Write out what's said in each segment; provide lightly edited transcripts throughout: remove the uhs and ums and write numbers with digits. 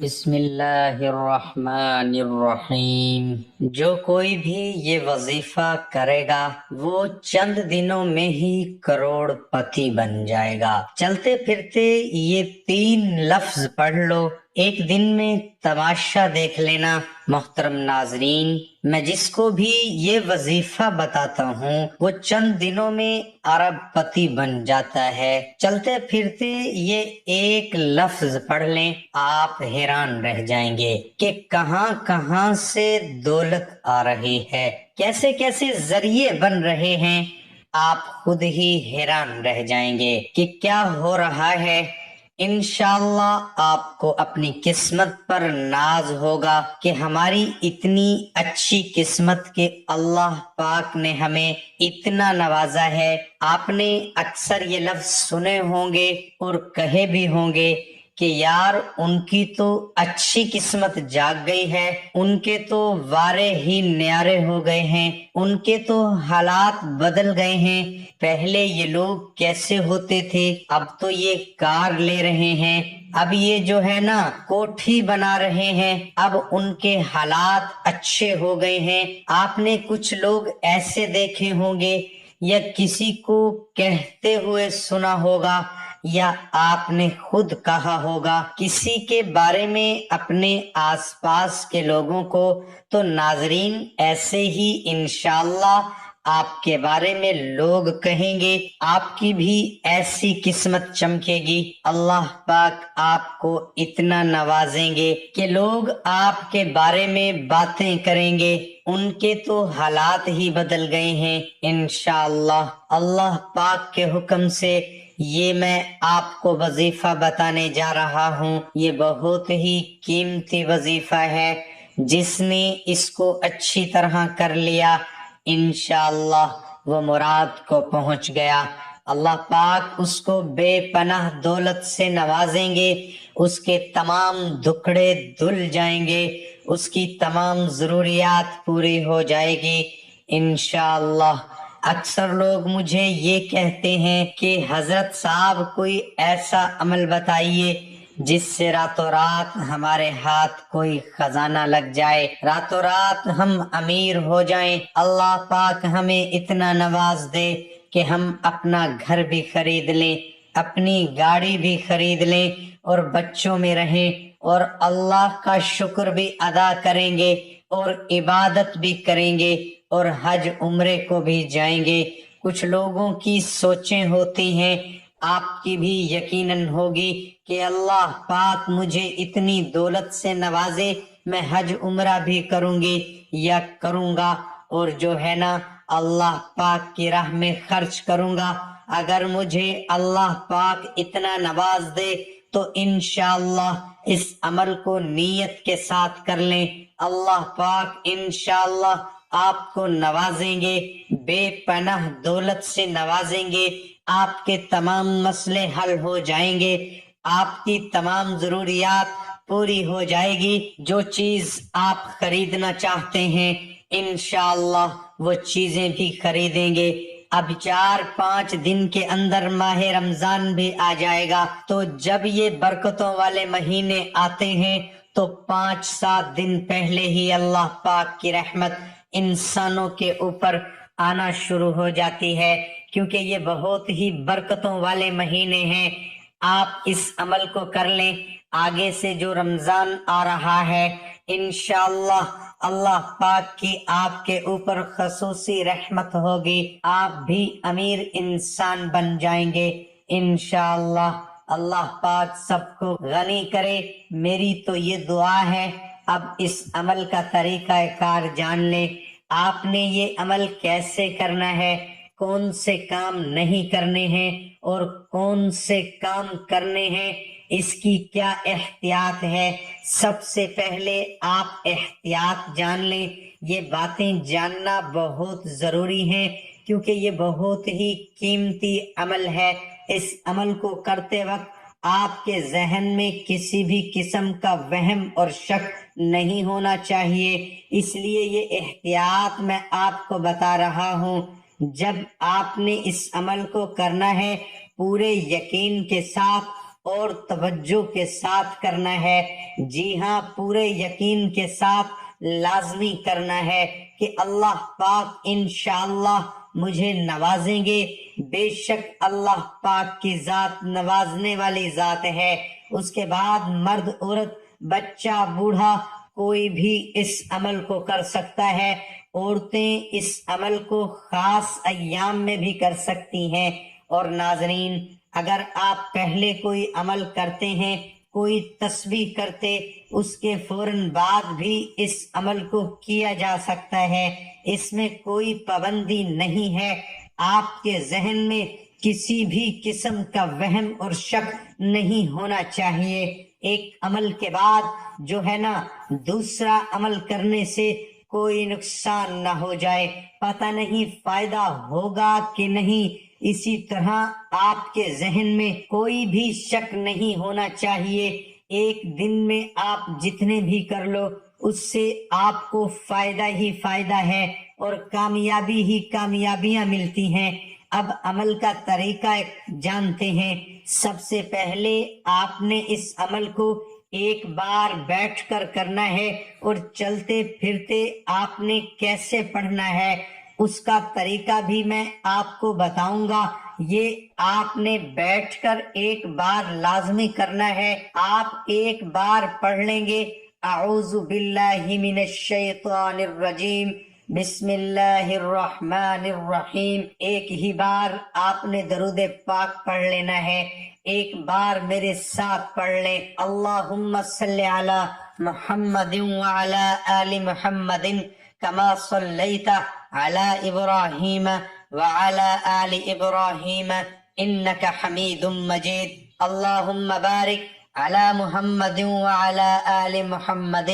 بسم اللہ الرحمن الرحیم۔ جو کوئی بھی یہ وظیفہ کرے گا وہ چند دنوں میں ہی کروڑ پتی بن جائے گا۔ چلتے پھرتے یہ 3 لفظ پڑھ لو، ایک دن میں تماشا دیکھ لینا۔ محترم ناظرین، میں جس کو بھی یہ وظیفہ بتاتا ہوں وہ چند دنوں میں ارب پتی بن جاتا ہے۔ چلتے پھرتے یہ ایک لفظ پڑھ لیں، آپ حیران رہ جائیں گے کہ کہاں کہاں سے دولت آ رہی ہے، کیسے کیسے ذریعے بن رہے ہیں۔ آپ خود ہی حیران رہ جائیں گے کہ کیا ہو رہا ہے۔ انشاءاللہ آپ کو اپنی قسمت پر ناز ہوگا کہ ہماری اتنی اچھی قسمت کہ اللہ پاک نے ہمیں اتنا نوازا ہے۔ آپ نے اکثر یہ لفظ سنے ہوں گے اور کہے بھی ہوں گے کہ یار ان کی تو اچھی قسمت جاگ گئی ہے، ان کے تو وارے ہی نیارے ہو گئے ہیں، ان کے تو حالات بدل گئے ہیں۔ پہلے یہ لوگ کیسے ہوتے تھے، اب تو یہ کار لے رہے ہیں، اب یہ جو ہے نا کوٹھی بنا رہے ہیں، اب ان کے حالات اچھے ہو گئے ہیں۔ آپ نے کچھ لوگ ایسے دیکھے ہوں گے یا کسی کو کہتے ہوئے سنا ہوگا یا آپ نے خود کہا ہوگا کسی کے بارے میں اپنے آس پاس کے لوگوں کو، تو ناظرین ایسے ہی انشاءاللہ آپ کے بارے میں لوگ کہیں گے، آپ کی بھی ایسی قسمت چمکے گی۔ اللہ پاک آپ کو اتنا نوازیں گے کہ لوگ آپ کے بارے میں باتیں کریں گے، ان کے تو حالات ہی بدل گئے ہیں انشاءاللہ۔ اللہ پاک کے حکم سے یہ میں آپ کو وظیفہ بتانے جا رہا ہوں، یہ بہت ہی قیمتی وظیفہ ہے۔ جس نے اس کو اچھی طرح کر لیا انشاءاللہ وہ مراد کو پہنچ گیا۔ اللہ پاک اس کو بے پناہ دولت سے نوازیں گے، اس کے تمام دکھڑے دھل جائیں گے، اس کی تمام ضروریات پوری ہو جائے گی انشاءاللہ۔ اکثر لوگ مجھے یہ کہتے ہیں کہ حضرت صاحب کوئی ایسا عمل بتائیے جس سے راتوں رات ہمارے ہاتھ کوئی خزانہ لگ جائے، راتوں رات ہم امیر ہو جائیں، اللہ پاک ہمیں اتنا نواز دے کہ ہم اپنا گھر بھی خرید لیں، اپنی گاڑی بھی خرید لیں اور بچوں میں رہیں اور اللہ کا شکر بھی ادا کریں گے اور عبادت بھی کریں گے اور حج عمرے کو بھی جائیں گے۔ کچھ لوگوں کی سوچیں ہوتی ہیں، آپ کی بھی یقیناً ہوگی کہ اللہ پاک مجھے اتنی دولت سے نوازے، میں حج عمرہ بھی کروں گی یا کروں گا اور جو ہے نا اللہ پاک کی راہ میں خرچ کروں گا۔ اگر مجھے اللہ پاک اتنا نواز دے تو انشاءاللہ اس عمل کو نیت کے ساتھ کر لیں، اللہ پاک انشاءاللہ آپ کو نوازیں گے، بے پناہ دولت سے نوازیں گے، آپ کے تمام مسئلے حل ہو جائیں گے، آپ کی تمام ضروریات پوری ہو جائے گی۔ جو چیز آپ خریدنا چاہتے ہیں انشاءاللہ وہ چیزیں بھی خریدیں گے۔ اب 4-5 دن کے اندر ماہ رمضان بھی آ جائے گا، تو جب یہ برکتوں والے مہینے آتے ہیں تو 5-7 دن پہلے ہی اللہ پاک کی رحمت انسانوں کے اوپر آنا شروع ہو جاتی ہے، کیونکہ یہ بہت ہی برکتوں والے مہینے ہیں۔ آپ اس عمل کو کر لیں، آگے سے جو رمضان آ رہا ہے انشاءاللہ اللہ پاک کی آپ کے اوپر خصوصی رحمت ہوگی، آپ بھی امیر انسان بن جائیں گے انشاءاللہ۔ اللہ پاک سب کو غنی کرے، میری تو یہ دعا ہے۔ اب اس عمل کا طریقہ کار جان لیں، آپ نے یہ عمل کیسے کرنا ہے، کون سے کام نہیں کرنے ہیں اور کون سے کام کرنے ہیں، اس کی کیا احتیاط ہے۔ سب سے پہلے آپ احتیاط جان لیں، یہ باتیں جاننا بہت ضروری ہیں کیونکہ یہ بہت ہی قیمتی عمل ہے۔ اس عمل کو کرتے وقت آپ کے ذہن میں کسی بھی قسم کا وہم اور شک نہیں ہونا چاہیے، اس لیے یہ احتیاط میں آپ کو بتا رہا ہوں۔ جب آپ نے اس عمل کو کرنا ہے پورے یقین کے ساتھ اور توجہ کے ساتھ کرنا ہے۔ جی ہاں، پورے یقین کے ساتھ لازمی کرنا ہے کہ اللہ پاک انشاءاللہ مجھے نوازیں گے۔ بے شک اللہ پاک کی ذات نوازنے والی ذات ہے۔ اس کے بعد مرد عورت بچہ بوڑھا کوئی بھی اس عمل کو کر سکتا ہے۔ عورتیں اس عمل کو خاص ایام میں بھی کر سکتی ہیں۔ اور ناظرین، اگر آپ پہلے کوئی عمل کرتے ہیں، کوئی تسبیح کرتے، اس کے فوراً بعد بھی اس عمل کو کیا جا سکتا ہے، اس میں کوئی پابندی نہیں ہے۔ آپ کے ذہن میں کسی بھی قسم کا وہم اور شک نہیں ہونا چاہیے۔ ایک عمل کے بعد جو ہے نا دوسرا عمل کرنے سے کوئی نقصان نہ ہو جائے، پتہ نہیں فائدہ ہوگا کہ نہیں۔ اسی طرح آپ کے ذہن میں کوئی بھی شک نہیں ہونا چاہیے۔ ایک دن میں آپ جتنے بھی کر لو، اس سے آپ کو فائدہ ہی فائدہ ہے اور کامیابی ہی کامیابیاں ملتی ہیں۔ اب عمل کا طریقہ جانتے ہیں۔ سب سے پہلے آپ نے اس عمل کو ایک بار بیٹھ کر کرنا ہے، اور چلتے پھرتے آپ نے کیسے پڑھنا ہے اس کا طریقہ بھی میں آپ کو بتاؤں گا۔ یہ آپ نے بیٹھ کر ایک بار لازمی کرنا ہے۔ آپ ایک بار پڑھ لیں گے اعوذ باللہ من الشیطان الرجیم بسم اللہ الرحمن الرحیم، ایک ہی بار آپ نے درود پاک پڑھ لینا ہے۔ ایک بار میرے ساتھ پڑھ لیں، اللہم صلی علی محمد وعلی آل محمد کما صلیت علی ابراہیم وعلی آل ابراہیم انک حمید مجید، اللہم بارک علی محمد وعلی آل محمد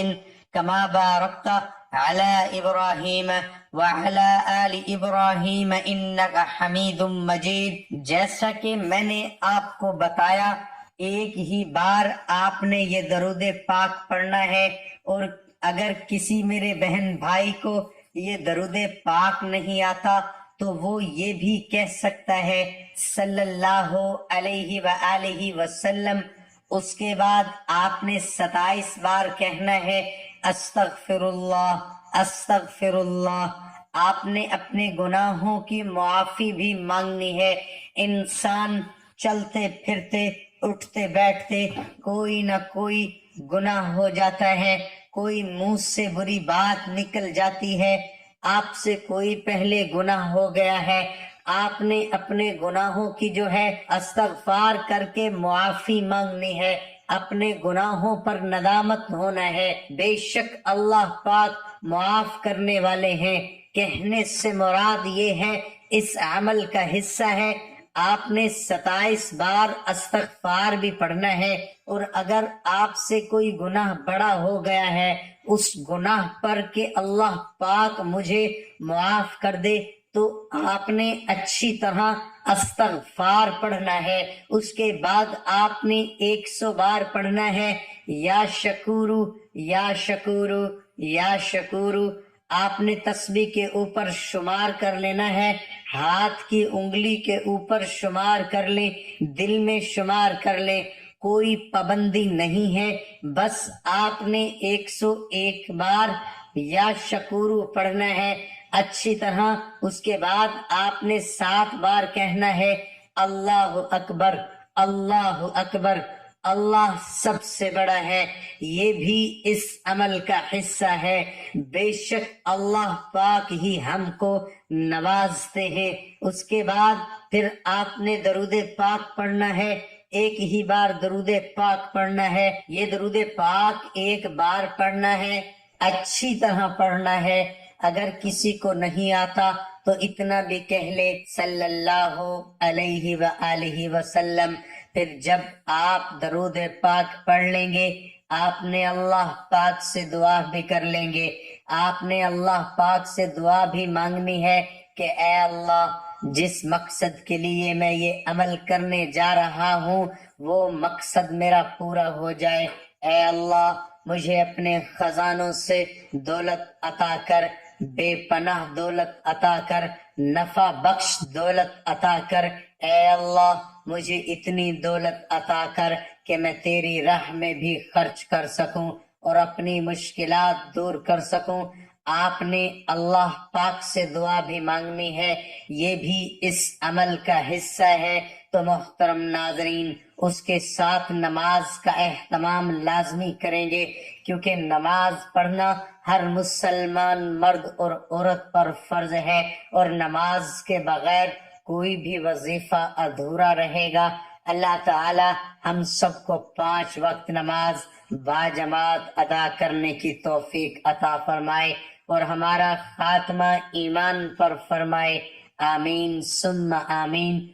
کما بارکت علی ابراہیم وعلی آل ابراہیم انک حمید مجید۔ جیسا کہ میں نے آپ کو بتایا، ایک ہی بار آپ نے یہ درود پاک پڑھنا ہے، اور اگر کسی میرے بہن بھائی کو یہ درود پاک نہیں آتا تو وہ یہ بھی کہہ سکتا ہے صلی اللہ علیہ وآلہ وسلم۔ اس کے بعد آپ نے 27 بار کہنا ہے استغفر اللہ استغفر اللہ۔ آپ نے اپنے گناہوں کی معافی بھی مانگنی ہے۔ انسان چلتے پھرتے اٹھتے بیٹھتے کوئی نہ کوئی گناہ ہو جاتا ہے، کوئی منہ سے بری بات نکل جاتی ہے، آپ سے کوئی پہلے گناہ ہو گیا ہے، آپ نے اپنے گناہوں کی جو ہے استغفار کر کے معافی مانگنی ہے، اپنے گناہوں پر ندامت ہونا ہے۔ بے شک اللہ پاک معاف کرنے والے ہیں۔ کہنے سے مراد یہ ہے، اس عمل کا حصہ ہے، آپ نے 27 بار استغفار بھی پڑھنا ہے، اور اگر آپ سے کوئی گناہ بڑا ہو گیا ہے، اس گناہ پر کہ اللہ پاک مجھے معاف کر دے، تو آپ نے اچھی طرح استغفار پڑھنا ہے۔ اس کے بعد آپ نے 100 بار پڑھنا ہے یا شکورو یا شکورو یا شکورو۔ آپ نے تسبیح کے اوپر شمار کر لینا ہے، ہاتھ کی انگلی کے اوپر شمار کر لیں، دل میں شمار کر لیں، کوئی پابندی نہیں ہے، بس آپ نے 101 بار یا شکورو پڑھنا ہے اچھی طرح۔ اس کے بعد آپ نے 7 بار کہنا ہے اللہ اکبر اللہ اکبر، اللہ سب سے بڑا ہے۔ یہ بھی اس عمل کا حصہ ہے۔ بے شک اللہ پاک ہی ہم کو نوازتے ہیں۔ اس کے بعد پھر آپ نے درود پاک پڑھنا ہے، ایک ہی بار درود پاک پڑھنا ہے۔ یہ درود پاک ایک بار پڑھنا ہے، اچھی طرح پڑھنا ہے۔ اگر کسی کو نہیں آتا تو اتنا بھی کہہ لے صلی اللہ علیہ وآلہ وسلم۔ پھر جب آپ درود پاک پڑھ لیں گے، آپ نے اللہ پاک سے دعا بھی کر لیں گے۔ آپ نے اللہ پاک سے دعا بھی مانگنی ہے کہ اے اللہ، جس مقصد کے لیے میں یہ عمل کرنے جا رہا ہوں وہ مقصد میرا پورا ہو جائے۔ اے اللہ، مجھے اپنے خزانوں سے دولت عطا کر، بے پناہ دولت عطا کر، نفع بخش دولت عطا کر۔ اے اللہ، مجھے اتنی دولت عطا کر کہ میں تیری راہ میں بھی خرچ کر سکوں اور اپنی مشکلات دور کر سکوں۔ آپ نے اللہ پاک سے دعا بھی مانگنی ہے، یہ بھی اس عمل کا حصہ ہے۔ تو محترم ناظرین، اس کے ساتھ نماز کا اہتمام لازمی کریں گے، کیونکہ نماز پڑھنا ہر مسلمان مرد اور عورت پر فرض ہے، اور نماز کے بغیر کوئی بھی وظیفہ ادھورا رہے گا۔ اللہ تعالی ہم سب کو 5 وقت نماز باجماعت ادا کرنے کی توفیق عطا فرمائے اور ہمارا خاتمہ ایمان پر فرمائے، آمین ثم آمین۔